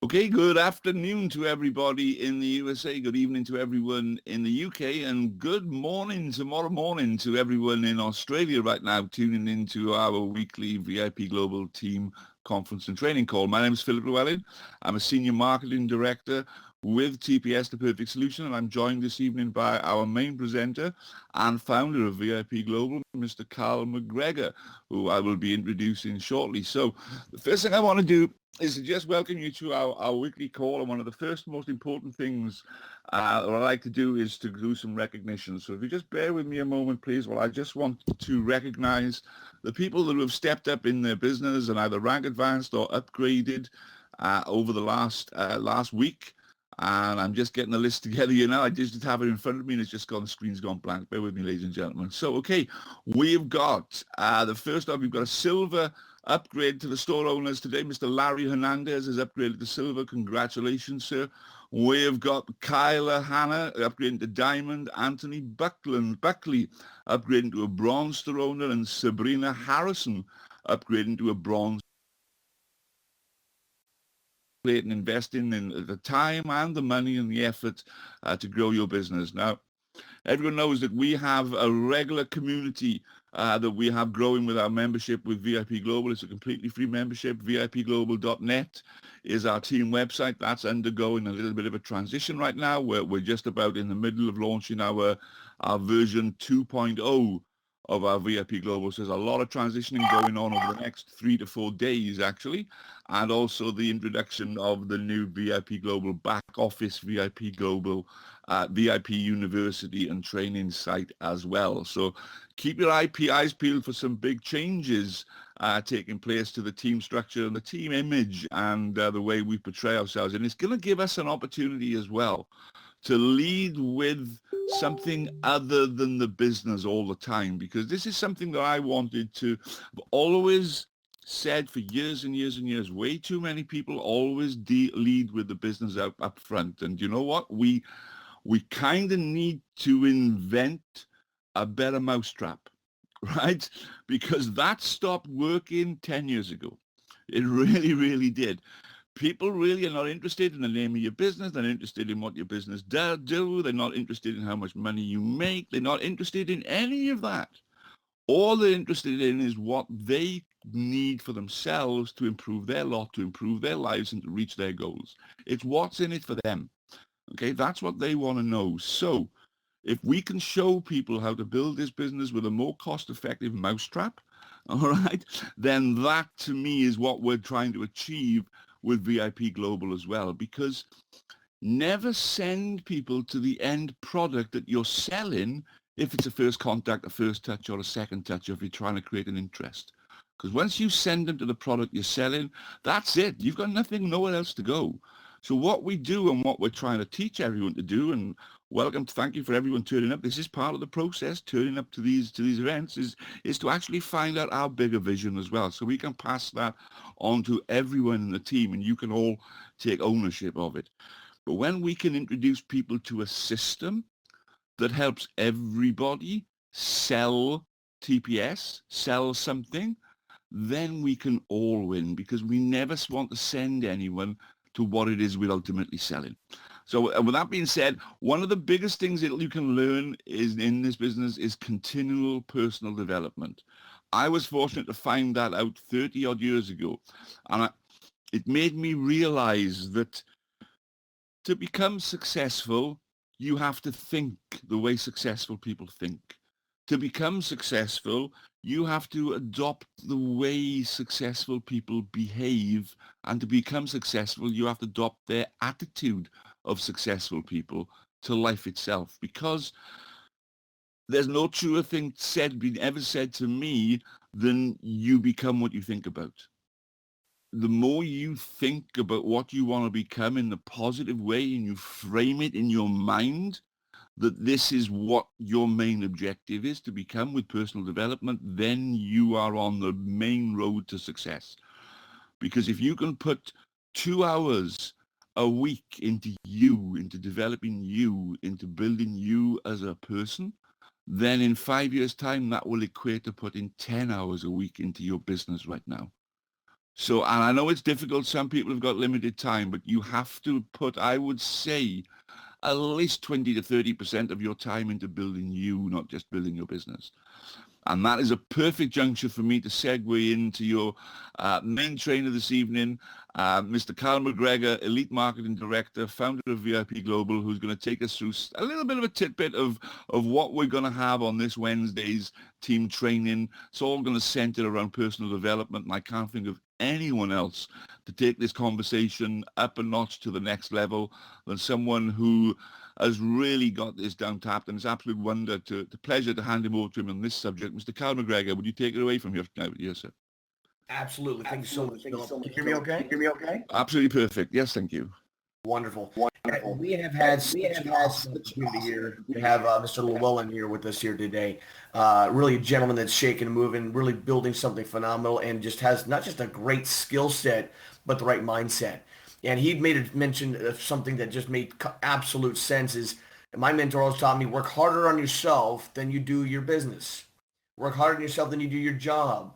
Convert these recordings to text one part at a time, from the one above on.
Okay, good afternoon to everybody in the USA, good evening to everyone in the UK, and good morning tomorrow morning to everyone in Australia right now tuning into our weekly VIP Global Team Conference and Training Call. My name is Philip Llewellyn. I'm a Senior Marketing Director with TPS The Perfect Solution, and I'm joined this evening by our main presenter and founder of VIP Global, Mr. Carl McGregor, who I will be introducing shortly. So the first thing I want to do is to just welcome you to our weekly call. And one of the first most important things what I like to do is to do some recognition. So if you just bear with me a moment, please. Well, I just want to recognize the people that have stepped up in their business and either rank advanced or upgraded over the last week. And I'm just getting the list together, I just have it in front of me and it's just gone, the screen's gone blank. Bear with me, ladies and gentlemen. So, okay, we've got the first up, we've got a silver upgrade to the store owners today. Mr. Larry Hernandez has upgraded to silver. Congratulations, sir. We've got Kyla Hanna upgrading to diamond. Anthony Buckley upgrading to a bronze store owner. And Sabrina Harrison upgrading to a bronze. And investing in the time and the money and the effort to grow your business. Now, everyone knows that we have a regular community that we have growing with our membership with VIP Global. It's a completely free membership. VIPglobal.net is our team website. That's undergoing a little bit of a transition right now. We're just about in the middle of launching our version 2.0 of our VIP Global. So there's a lot of transitioning going on over the next 3 to 4 days, actually, and also the introduction of the new VIP Global back office, VIP Global, VIP University and training site as well. So keep your eyes peeled for some big changes taking place to the team structure and the team image and the way we portray ourselves. And it's going to give us an opportunity as well to lead with something other than the business all the time, because this is something that I wanted to always said for years and years and years. Way too many people always lead with the business up front. And you know what? We kind of need to invent a better mousetrap, right? Because that stopped working 10 years ago. It really, really did. People really are not interested in the name of your business. They're not interested in what your business do. They're not interested in how much money you make. They're not interested in any of that. All they're interested in is what they need for themselves to improve their lot, to improve their lives, and to reach their goals. It's what's in it for them. Okay, that's what they want to know. So if we can show people how to build this business with a more cost-effective mousetrap, all right, then that to me is what we're trying to achieve with VIP Global as well. Because never send people to the end product that you're selling if it's a first contact, a first touch, or a second touch, or if you're trying to create an interest. Because once you send them to the product you're selling, that's it. You've got nothing, nowhere else to go. So what we do and what we're trying to teach everyone to do, and thank you for everyone turning up. This is part of the process. Turning up to these events is to actually find out our bigger vision as well, so we can pass that on to everyone in the team, and you can all take ownership of it. But when we can introduce people to a system that helps everybody sell TPS, sell something, then we can all win, because we never want to send anyone to what it is we're ultimately selling. So with that being said, one of the biggest things that you can learn is in this business is continual personal development. I was fortunate to find that out 30 odd years ago, and it made me realize that to become successful, you have to think the way successful people think. To become successful, you have to adopt the way successful people behave. And to become successful, you have to adopt their attitude of successful people to life itself. Because there's no truer thing been ever said to me than you become what you think about. The more you think about what you want to become in the positive way and you frame it in your mind that this is what your main objective is to become with personal development, then you are on the main road to success. Because if you can put 2 hours a week into you, into developing you, into building you as a person, then in 5 years' time, that will equate to putting 10 hours a week into your business right now. So, and I know it's difficult. Some people have got limited time, but you have to put, I would say, at least 20 to 30% of your time into building you, not just building your business. And that is a perfect juncture for me to segue into your main trainer this evening, Mr. Carl McGregor, Elite Marketing Director, founder of VIP Global, who's going to take us through a little bit of a tidbit of what we're going to have on this Wednesday's team training. It's all going to center around personal development, and I can't think of anyone else to take this conversation up a notch to the next level than someone who has really got this down tapped, and it's an absolute wonder to pleasure to hand him over to him on this subject. Mr. Carl McGregor, would you take it away from here now? Yes, sir. Absolutely. Thank you so much, Philip. Can you hear me okay? Absolutely perfect. Yes, thank you. Wonderful. We have had such an awesome opportunity here to have Mr. Llewellyn here with us here today. Really a gentleman that's shaking and moving, really building something phenomenal, and just has not just a great skill set, but the right mindset. And he made a mention of something that just made absolute sense is my mentor always taught me, work harder on yourself than you do your business. Work harder on yourself than you do your job.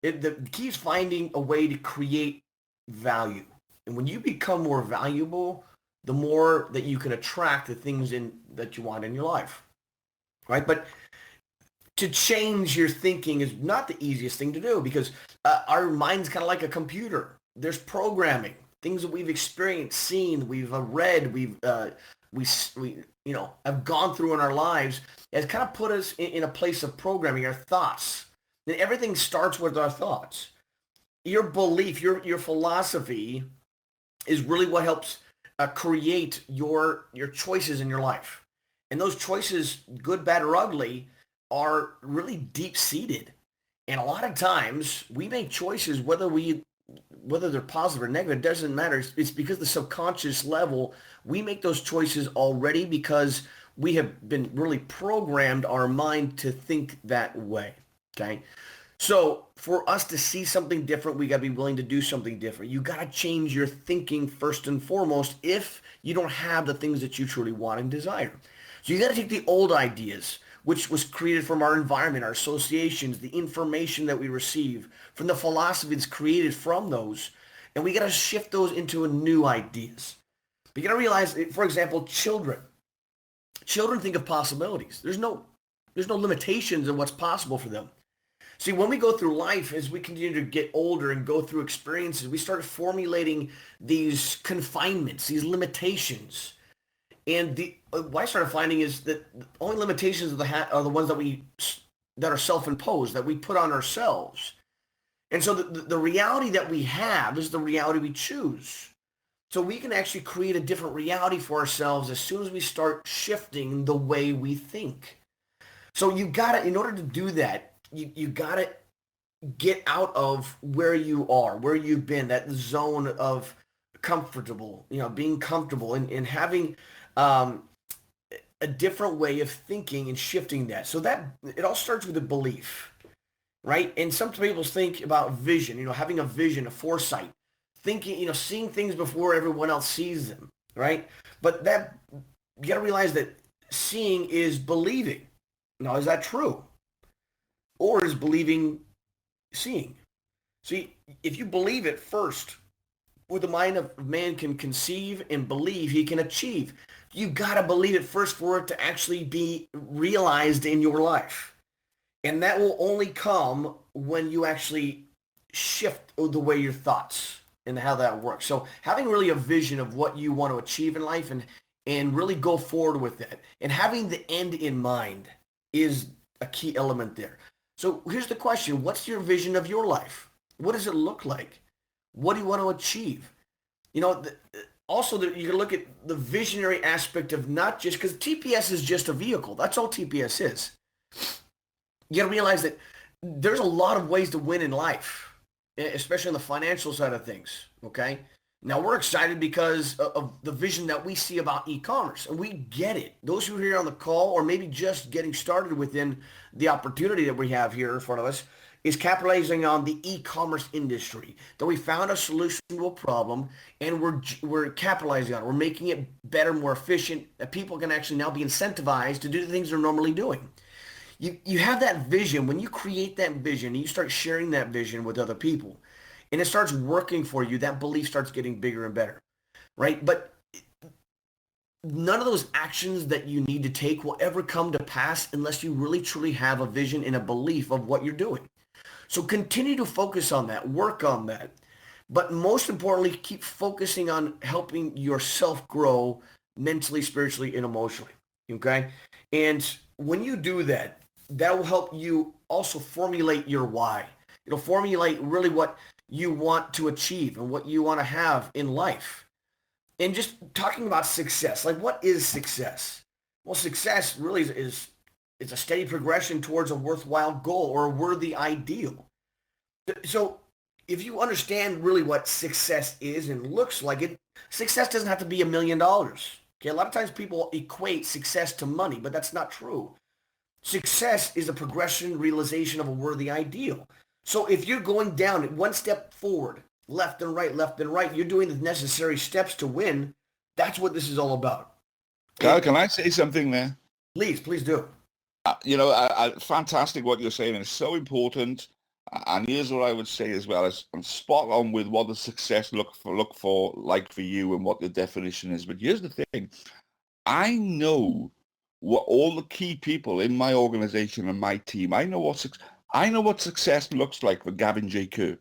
The key is finding a way to create value. And when you become more valuable, the more that you can attract the things that you want in your life, right? But to change your thinking is not the easiest thing to do because our mind's kind of like a computer. There's programming, things that we've experienced, seen, we've read, we have gone through in our lives has kind of put us in a place of programming our thoughts. And everything starts with our thoughts. Your belief, your philosophy is really what helps create your choices in your life. And those choices, good, bad, or ugly, are really deep-seated. And a lot of times we make choices whether they're positive or negative, it doesn't matter. It's because the subconscious level, we make those choices already because we have been really programmed our mind to think that way. Okay. So for us to see something different, we got to be willing to do something different. You got to change your thinking first and foremost if you don't have the things that you truly want and desire. So you got to take the old ideas, which was created from our environment, our associations, the information that we receive, from the philosophy that's created from those, and we got to shift those into new ideas. But you got to realize, for example, children think of possibilities. There's no limitations in what's possible for them. See, when we go through life, as we continue to get older and go through experiences, we start formulating these confinements, these limitations. And what I started finding is that the only limitations are the ones that are self-imposed, that we put on ourselves. And so the reality that we have is the reality we choose. So we can actually create a different reality for ourselves as soon as we start shifting the way we think. So you gotta, in order to do that, you gotta get out of where you are, where you've been, that zone of comfortable, being comfortable and having a different way of thinking and shifting that. So that it all starts with a belief, right? And some people think about vision, having a vision, a foresight, thinking, seeing things before everyone else sees them, right? But that you got to realize that seeing is believing. Now, is that true? Or is believing seeing? See, if you believe it first, with the mind of man can conceive and believe, he can achieve. You got to believe it first for it to actually be realized in your life. And that will only come when you actually shift the way your thoughts and how that works. So having really a vision of what you want to achieve in life and really go forward with it. And having the end in mind is a key element there. So here's the question. What's your vision of your life? What does it look like? What do you want to achieve? Also, you can look at the visionary aspect of not just, because TPS is just a vehicle. That's all TPS is. You got to realize that there's a lot of ways to win in life, especially on the financial side of things, okay? Now, we're excited because of the vision that we see about e-commerce, and we get it. Those who are here on the call or maybe just getting started within the opportunity that we have here in front of us is capitalizing on the e-commerce industry, that we found a solution to a problem, and we're capitalizing on it. We're making it better, more efficient, that people can actually now be incentivized to do the things they're normally doing. You have that vision. When you create that vision and you start sharing that vision with other people, and it starts working for you, that belief starts getting bigger and better, right? But none of those actions that you need to take will ever come to pass unless you really truly have a vision and a belief of what you're doing. So continue to focus on that, work on that. But most importantly, keep focusing on helping yourself grow mentally, spiritually, and emotionally. Okay? And when you do that, that will help you also formulate your why. It'll formulate really what you want to achieve and what you want to have in life. And just talking about success, like what is success? Well, success really is a steady progression towards a worthwhile goal or a worthy ideal. So if you understand really what success is and looks like, success doesn't have to be $1 million. Okay, a lot of times people equate success to money, but that's not true. Success is a progression, realization of a worthy ideal. So if you're going down one step forward, left and right, you're doing the necessary steps to win. That's what this is all about. Kyle, can I say something there? Please do. Fantastic what you're saying. It's so important. And here's what I would say as well, is I'm spot on with what the success look for like for you and what the definition is. But here's the thing. I know what all the key people in my organization and my team, I know what success looks like for Gavin J. Kerr.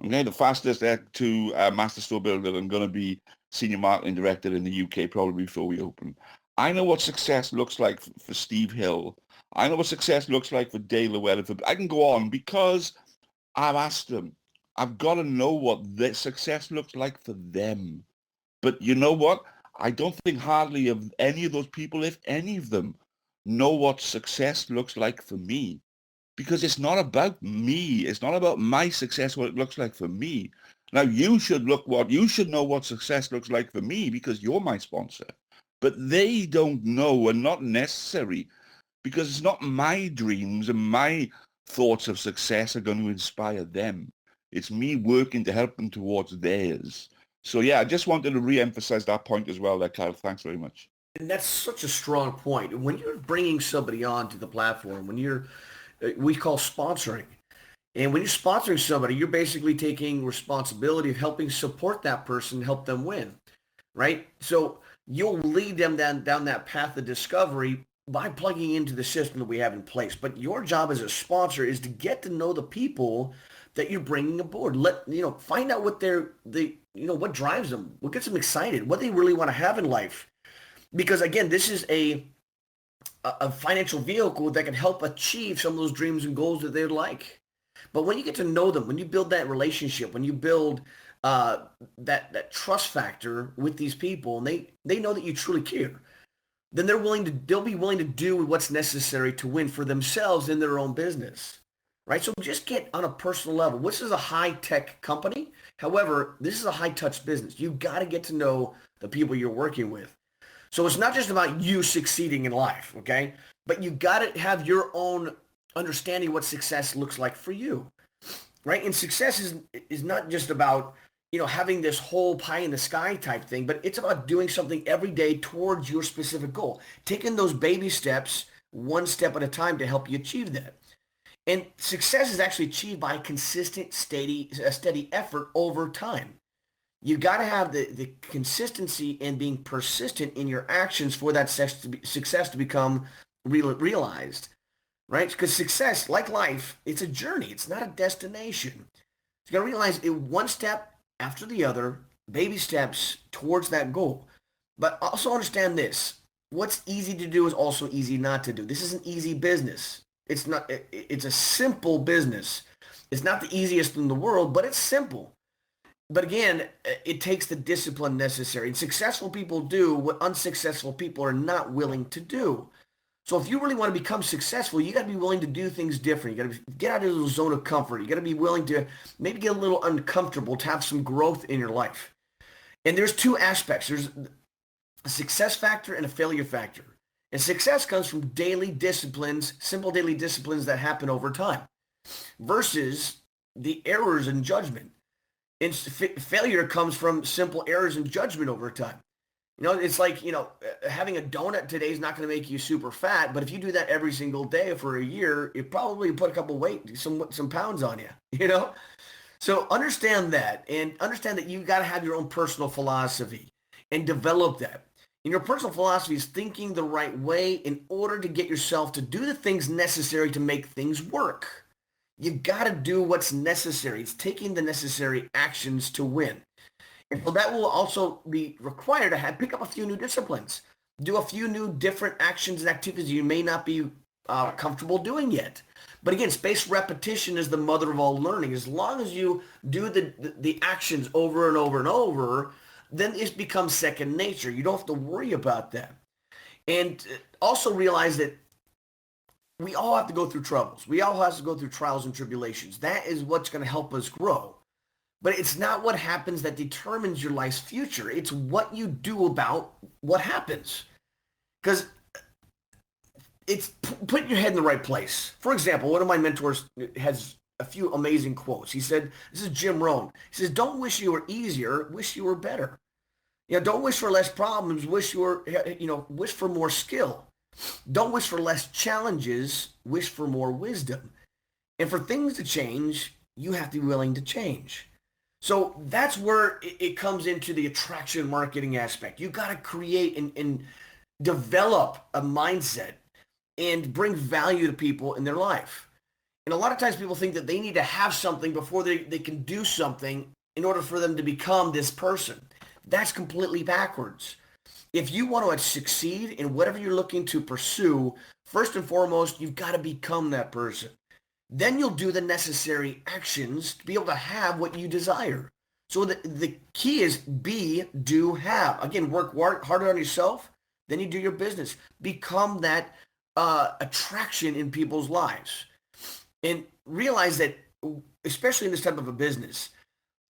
Okay, the fastest to master store builder and going to be senior marketing director in the UK probably before we open. I know what success looks like for Steve Hill. I know what success looks like for Dale Llewellyn. I can go on because I've asked them. I've got to know what their success looks like for them. But you know what? I don't think hardly of any of those people, if any of them, know what success looks like for me. Because it's not about me. It's not about my success, what it looks like for me. Now, you should know what success looks like for me because you're my sponsor. But they don't know and not necessary because it's not my dreams and my thoughts of success are going to inspire them. It's me working to help them towards theirs. So yeah, I just wanted to re-emphasize that point as well there, Kyle. Thanks very much. And that's such a strong point. When you're bringing somebody onto the platform, we call sponsoring. And when you're sponsoring somebody, you're basically taking responsibility of helping support that person, help them win, right? So you'll lead them down that path of discovery by plugging into the system that we have in place. But your job as a sponsor is to get to know the people that you're bringing aboard. Find out what what drives them, what gets them excited, what they really want to have in life. Because again, this is a financial vehicle that can help achieve some of those dreams and goals that they'd like. But when you get to know them, when you build that relationship, when you build that trust factor with these people, and they know that you truly care, then they'll be willing to do what's necessary to win for themselves in their own business, right? So just get on a personal level. This is a high-tech company. However, this is a high-touch business. You got to get to know the people you're working with. So it's not just about you succeeding in life, okay? But you got to have your own understanding what success looks like for you, right? And success is not just about having this whole pie in the sky type thing, but it's about doing something every day towards your specific goal, taking those baby steps one step at a time to help you achieve that. And success is actually achieved by consistent, steady effort over time. You got to have the consistency and being persistent in your actions for that success to become realized, right? Because success, like life, it's a journey. It's not a destination. You got to realize it one step after the other, baby steps towards that goal. But also understand this. What's easy to do is also easy not to do. This is an easy business. It's not. It's a simple business. It's not the easiest in the world, but it's simple. But again, it takes the discipline necessary. And successful people do what unsuccessful people are not willing to do. So if you really want to become successful, you got to be willing to do things different. You got to get out of the zone of comfort. You got to be willing to maybe get a little uncomfortable to have some growth in your life. And there's two aspects. There's a success factor and a failure factor. And success comes from daily disciplines, simple daily disciplines that happen over time versus the errors in judgment. And failure comes from simple errors in judgment over time. It's like, having a donut today is not going to make you super fat, but if you do that every single day for a year, it probably put a couple some pounds on you, So understand that, and understand that you got to have your own personal philosophy and develop that. And your personal philosophy is thinking the right way in order to get yourself to do the things necessary to make things work. You've got to do what's necessary. It's taking the necessary actions to win. And so that will also be required to pick up a few new disciplines, do a few new different actions and activities you may not be comfortable doing yet. But again, spaced repetition is the mother of all learning. As long as you do the actions over and over and over, then it becomes second nature. You don't have to worry about that. And also realize that we all have to go through troubles. We all have to go through trials and tribulations. That is what's going to help us grow. But it's not what happens that determines your life's future. It's what you do about what happens. Because it's putting your head in the right place. For example, one of my mentors has a few amazing quotes. He said, this is Jim Rohn. He says, don't wish you were easier, wish you were better. Don't wish for less problems, wish for more skill. Don't wish for less challenges, wish for more wisdom. And for things to change, you have to be willing to change. So that's where it comes into the attraction marketing aspect. You got to create and develop a mindset and bring value to people in their life. And a lot of times people think that they need to have something before they can do something in order for them to become this person. That's completely backwards. If you want to succeed in whatever you're looking to pursue, first and foremost, you've got to become that person. Then you'll do the necessary actions to be able to have what you desire. So the key is be, do, have. Again, work harder on yourself, then you do your business. Become that attraction in people's lives. And realize that, especially in this type of a business,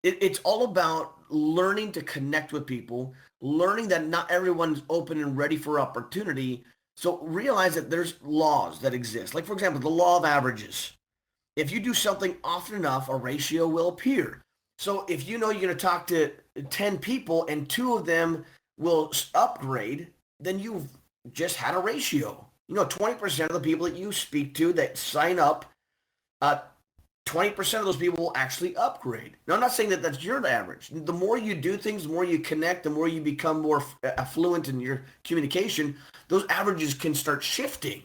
it's all about learning to connect with people, learning that not everyone's open and ready for opportunity. So realize that there's laws that exist. Like, for example, the law of averages. If you do something often enough, a ratio will appear. So if you know you're going to talk to 10 people and 2 of them will upgrade, then you've just had a ratio. 20% of the people that you speak to that sign up, 20% of those people will actually upgrade. Now, I'm not saying that that's your average. The more you do things, the more you connect, the more you become more affluent in your communication, those averages can start shifting.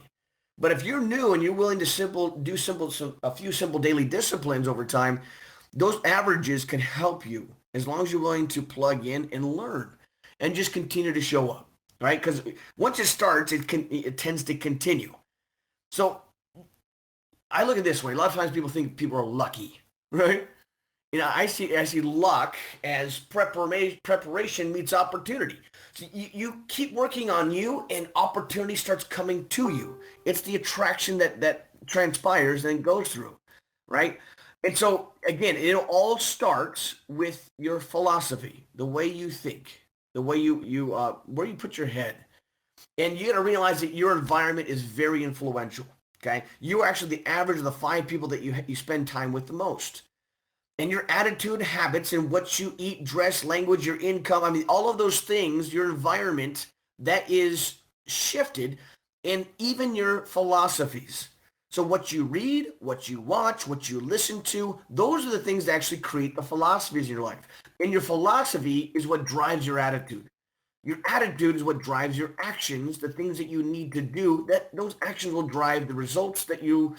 But if you're new and you're willing to do a few simple daily disciplines over time, those averages can help you as long as you're willing to plug in and learn and just continue to show up, right? Because once it starts, it tends to continue. So I look at it this way. A lot of times people think people are lucky, right? I see luck as preparation meets opportunity. So you keep working on you and opportunity starts coming to you. It's the attraction that transpires and goes through, right? And so again, it all starts with your philosophy, the way you think, the way you where you put your head. And you got to realize that your environment is very influential, okay? You are actually the average of the 5 people that you spend time with the most. And your attitude, habits, and what you eat, dress, language, your income, all of those things, your environment, that is shifted, and even your philosophies. So what you read, what you watch, what you listen to, those are the things that actually create the philosophies in your life. And your philosophy is what drives your attitude. Your attitude is what drives your actions, the things that you need to do, that those actions will drive the results that you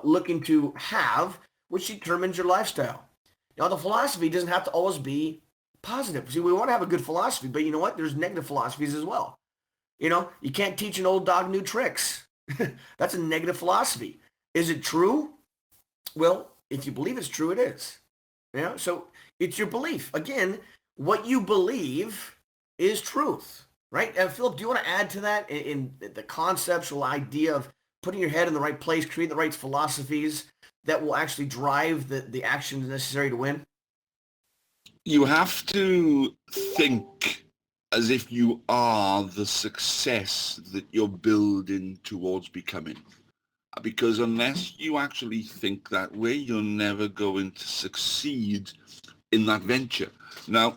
looking to have, which determines your lifestyle. Now, the philosophy doesn't have to always be positive. See, we want to have a good philosophy, but you know what? There's negative philosophies as well. You can't teach an old dog new tricks. That's a negative philosophy. Is it true? Well, if you believe it's true, it is. So it's your belief. Again, what you believe is truth, right? And Philip, do you want to add to that in the conceptual idea of putting your head in the right place, creating the right philosophies that will actually drive the actions necessary to win? You have to think as if you are the success that you're building towards becoming. Because unless you actually think that way, you're never going to succeed in that venture. Now,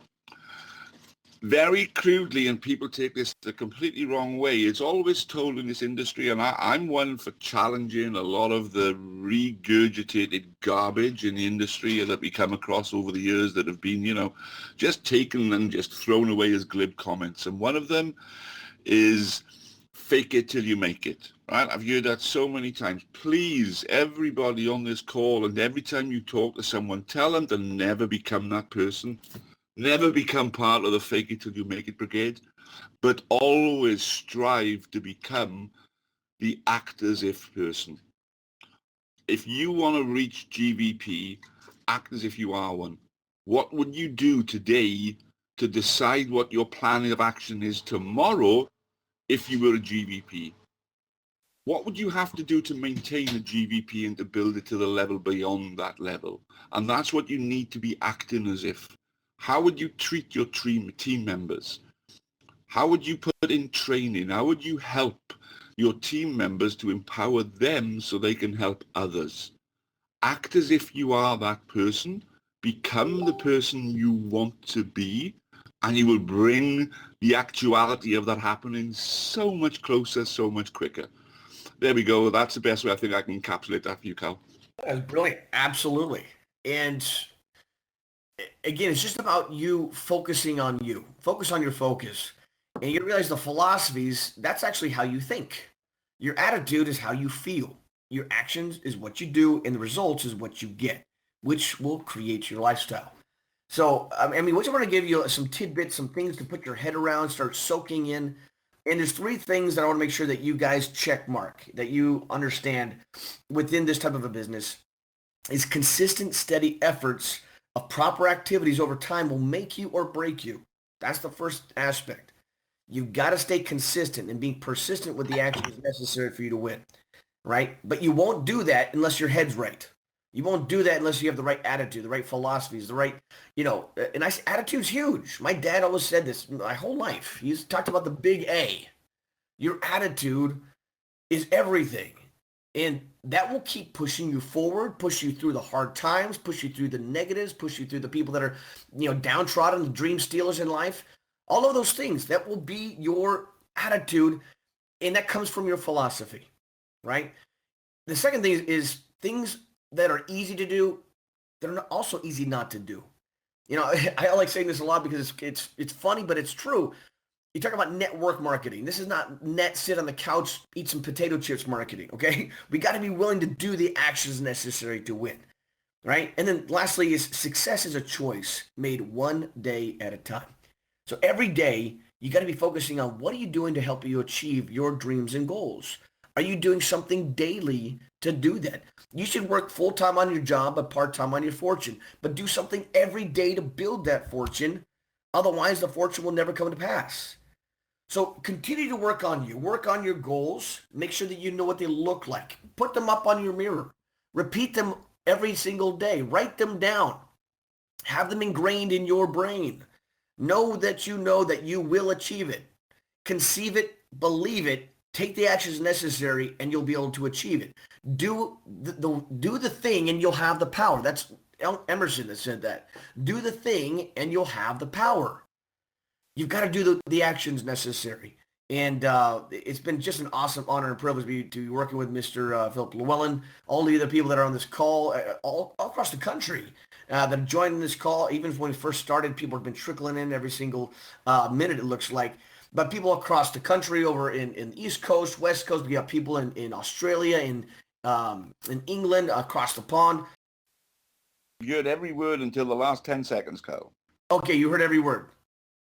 very crudely, and people take this the completely wrong way, it's always told in this industry, and I'm one for challenging a lot of the regurgitated garbage in the industry that we come across over the years that have been, just taken and just thrown away as glib comments. And one of them is fake it till you make it. Right? I've heard that so many times. Please, everybody on this call, and every time you talk to someone, tell them to never become that person. Never become part of the fake it till you make it brigade, but always strive to become the act as if person. If you want to reach GVP, act as if you are one. What would you do today to decide what your plan of action is tomorrow if you were a GVP? What would you have to do to maintain a GVP and to build it to the level beyond that level? And that's what you need to be acting as if. How would you treat your team members? How would you put in training? How would you help your team members to empower them so they can help others? Act as if you are that person. Become the person you want to be, and you will bring the actuality of that happening so much closer, so much quicker. There we go. That's the best way I think I can encapsulate that for you, Cal. That's brilliant. Absolutely. And again, it's just about you focusing on you. Focus on your focus. And you realize the philosophies, that's actually how you think. Your attitude is how you feel. Your actions is what you do, and the results is what you get, which will create your lifestyle. So, I mean, we just want to give you some tidbits, some things to put your head around, start soaking in. And there's three things that I want to make sure that you guys check mark, that you understand within this type of a business is consistent, steady efforts of proper activities over time will make you or break you. That's the first aspect. You've got to stay consistent and being persistent with the actions necessary for you to win, right? But you won't do that unless your head's right. You won't do that unless you have the right attitude, the right philosophies, the right, and attitude's huge. My dad always said this my whole life. He's talked about the big A. Your attitude is everything. And that will keep pushing you forward, push you through the hard times, push you through the negatives, push you through the people that are, downtrodden, the dream stealers in life. All of those things, that will be your attitude, and that comes from your philosophy, right? The second thing is things that are easy to do, they're also easy not to do. I like saying this a lot because it's funny, but it's true. You talk about network marketing. This is not sit on the couch, eat some potato chips marketing, okay? We got to be willing to do the actions necessary to win, right? And then lastly is success is a choice made one day at a time. So every day, you got to be focusing on what are you doing to help you achieve your dreams and goals? Are you doing something daily to do that? You should work full-time on your job, but part-time on your fortune. But do something every day to build that fortune. Otherwise, the fortune will never come to pass. So continue to work on you. Work on your goals. Make sure that you know what they look like. Put them up on your mirror. Repeat them every single day. Write them down. Have them ingrained in your brain. Know that you will achieve it. Conceive it, believe it, take the actions necessary, and you'll be able to achieve it. Do the thing, and you'll have the power. That's Emerson that said that. Do the thing, and you'll have the power. You've got to do the actions necessary. And it's been just an awesome honor and privilege to be working with Mr. Philip Llewellyn, all the other people that are on this call, all across the country that have joined this call. Even when we first started, people have been trickling in every single minute, it looks like. But people across the country, over in the East Coast, West Coast, we got people in Australia, in England, across the pond. You heard every word until the last 10 seconds, Kyle. Okay, you heard every word.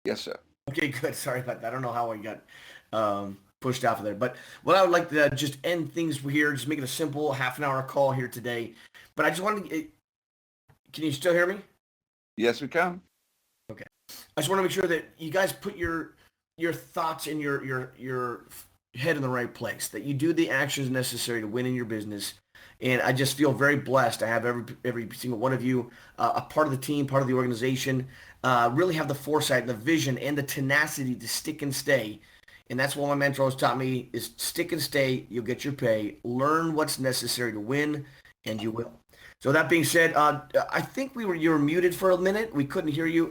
Yes, sir. Okay, good. Sorry about that. I don't know how I got pushed off of there. But what I would like to just end things here, just make it a simple half-an-hour call here today. But I just wanted to, can you still hear me? Yes, we can. Okay. I just want to make sure that you guys put your thoughts and your head in the right place, that you do the actions necessary to win in your business. And I just feel very blessed to have every single one of you a part of the team, part of the organization, really have the foresight and the vision and the tenacity to stick and stay. And that's what my mentor has taught me is stick and stay. You'll get your pay. Learn what's necessary to win, and you will. So that being said, I think you were muted for a minute. We couldn't hear you.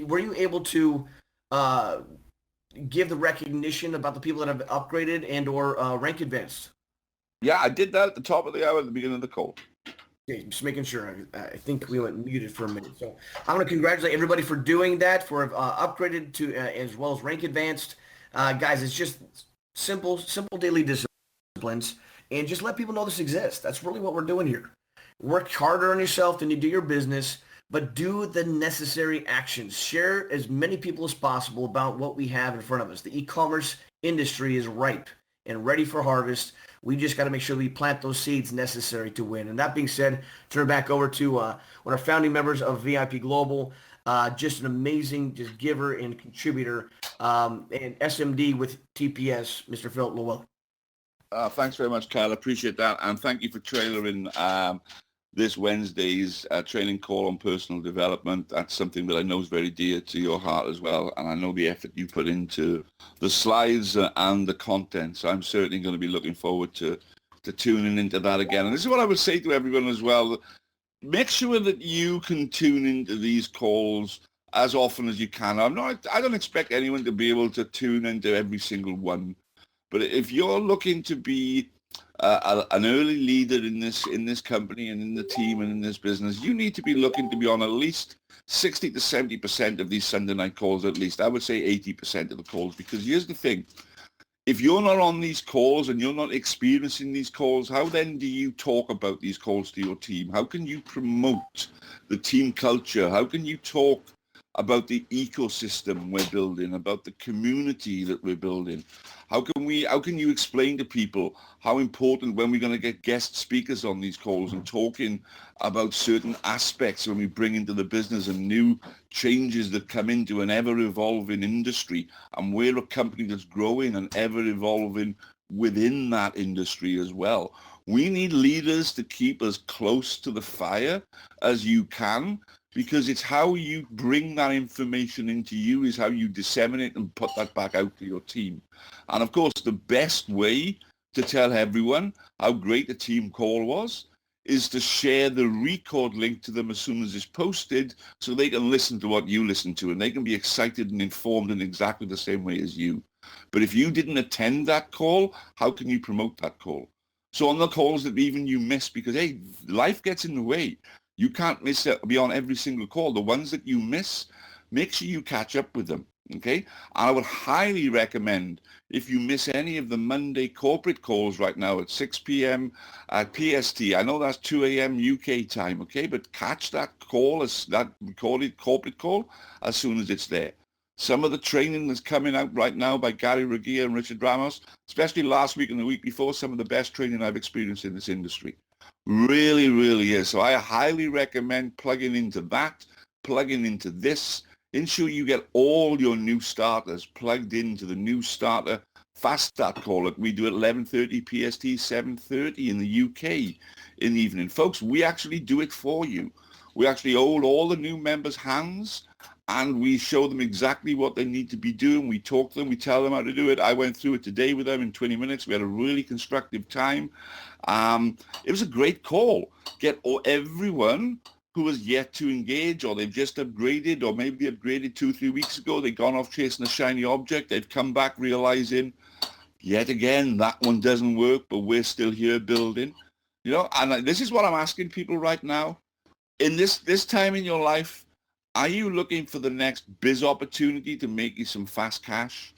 Were you able to give the recognition about the people that have upgraded and or rank advanced? Yeah, I did that at the top of the hour at the beginning of the call. Okay, just making sure. I think we went muted for a minute. So I want to congratulate everybody for doing that, for upgraded to as well as rank advanced. Guys, it's just simple daily disciplines, and just let people know this exists. That's really what we're doing here. Work harder on yourself than you do your business, but do the necessary actions. Share as many people as possible about what we have in front of us. The e-commerce industry is ripe and ready for harvest. We just got to make sure we plant those seeds necessary to win. And that being said, turn it back over to one of our founding members of VIP Global, just an amazing just giver and contributor, and SMD with TPS, Mr. Philip Llewellyn. Thanks very much, Kyle. Appreciate that. And thank you for trailering this Wednesday's training call on personal development. That's something that I know is very dear to your heart as well. And I know the effort you put into the slides and the content. So I'm certainly going to be looking forward to tuning into that again. And this is what I would say to everyone as well. Make sure that you can tune into these calls as often as you can. I don't expect anyone to be able to tune into every single one. But if you're looking to be an early leader in this company and in the team and in this business, you need to be looking to be on at least 60 to 70% of these Sunday night calls at least. I would say 80% of the calls, because here's the thing. If you're not on these calls and you're not experiencing these calls, how then do you talk about these calls to your team? How can you promote the team culture? How can you talk about the ecosystem we're building, about the community that we're building? How can you explain to people how important when we're going to get guest speakers on these calls and talking about certain aspects when we bring into the business and new changes that come into an ever-evolving industry, and we're a company that's growing and ever-evolving within that industry as well. We need leaders to keep as close to the fire as you can, because it's how you bring that information into you is how you disseminate and put that back out to your team. And of course, the best way to tell everyone how great the team call was is to share the record link to them as soon as it's posted, so they can listen to what you listen to and they can be excited and informed in exactly the same way as you. But if you didn't attend that call, how can you promote that call? So on the calls that even you miss, because hey, life gets in the way. You can't be on every single call. The ones that you miss, make sure you catch up with them, okay? And I would highly recommend, if you miss any of the Monday corporate calls right now at 6 p.m. at PST, I know that's 2 a.m. UK time, okay? But catch that call, that recorded corporate call, as soon as it's there. Some of the training that's coming out right now by Gary Regia and Richard Ramos, especially last week and the week before, some of the best training I've experienced in this industry. Really, really is. So I highly recommend plugging into that, plugging into this. Ensure you get all your new starters plugged into the new starter fast start call that we do at 11:30 PST, 7:30 in the UK in the evening. Folks, we actually do it for you. We actually hold all the new members' hands and we show them exactly what they need to be doing. We talk to them. We tell them how to do it. I went through it today with them in 20 minutes. We had a really constructive time. It was a great call. Get everyone who has yet to engage, or they've just upgraded, or maybe they upgraded 2-3 weeks ago. They've gone off chasing a shiny object. They've come back realizing, yet again, that one doesn't work, but we're still here building. You know, and this is what I'm asking people right now. In this time in your life, are you looking for the next biz opportunity to make you some fast cash?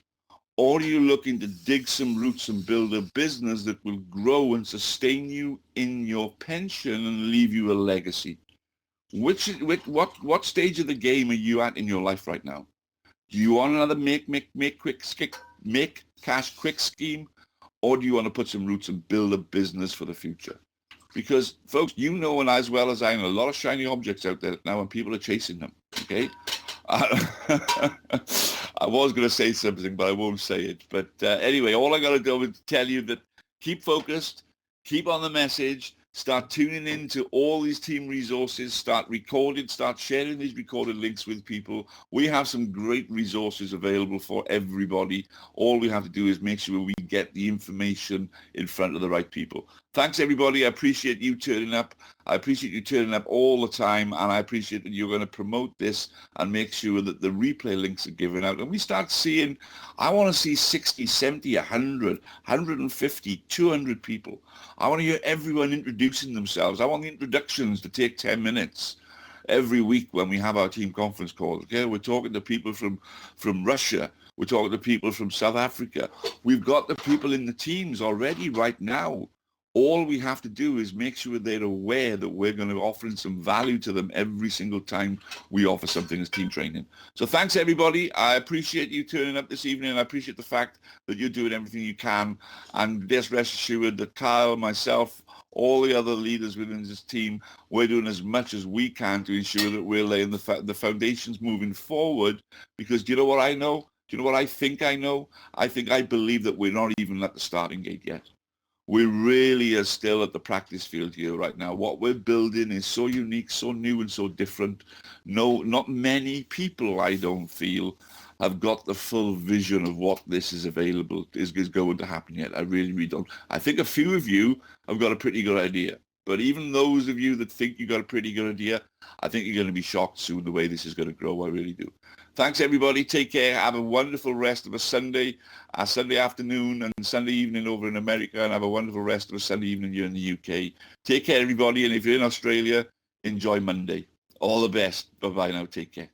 Or are you looking to dig some roots and build a business that will grow and sustain you in your pension and leave you a legacy? What stage of the game are you at in your life right now? Do you want another make cash quick scheme? Or do you want to put some roots and build a business for the future? Because, folks, you know, and as well as I know, a lot of shiny objects out there now and people are chasing them, okay? I was going to say something, but I won't say it. But anyway, all I got to do is tell you that keep focused, keep on the message, Start tuning into all these team resources, start recording, start sharing these recorded links with people. We have some great resources available for everybody. All we have to do is make sure we get the information in front of the right people. Thanks, everybody. I appreciate you turning up. I appreciate you turning up all the time, and I appreciate that you're going to promote this and make sure that the replay links are given out. And we start seeing, I want to see 60, 70, 100, 150, 200 people. I want to hear everyone introducing themselves. I want the introductions to take 10 minutes every week when we have our team conference calls. Okay, we're talking to people from Russia. We're talking to people from South Africa. We've got the people in the teams already right now. All we have to do is make sure they're aware that we're going to offer some value to them every single time we offer something as team training. So thanks, everybody. I appreciate you turning up this evening. I appreciate the fact that you're doing everything you can. And just rest assured that Kyle, myself, all the other leaders within this team, we're doing as much as we can to ensure that we're laying the foundations moving forward. Because do you know what I know? Do you know what I think I know? I believe that we're not even at the starting gate yet. We really are still at the practice field here right now. What we're building is so unique, so new, and so different. No, not many people, I don't feel, have got the full vision of what this is available, is going to happen yet. I really, really don't. I think a few of you have got a pretty good idea. But even those of you that think you got a pretty good idea, I think you're going to be shocked soon the way this is going to grow. I really do. Thanks, everybody. Take care. Have a wonderful rest of a Sunday afternoon and Sunday evening over in America, and have a wonderful rest of a Sunday evening here in the UK. Take care, everybody. And if you're in Australia, enjoy Monday. All the best. Bye-bye now. Take care.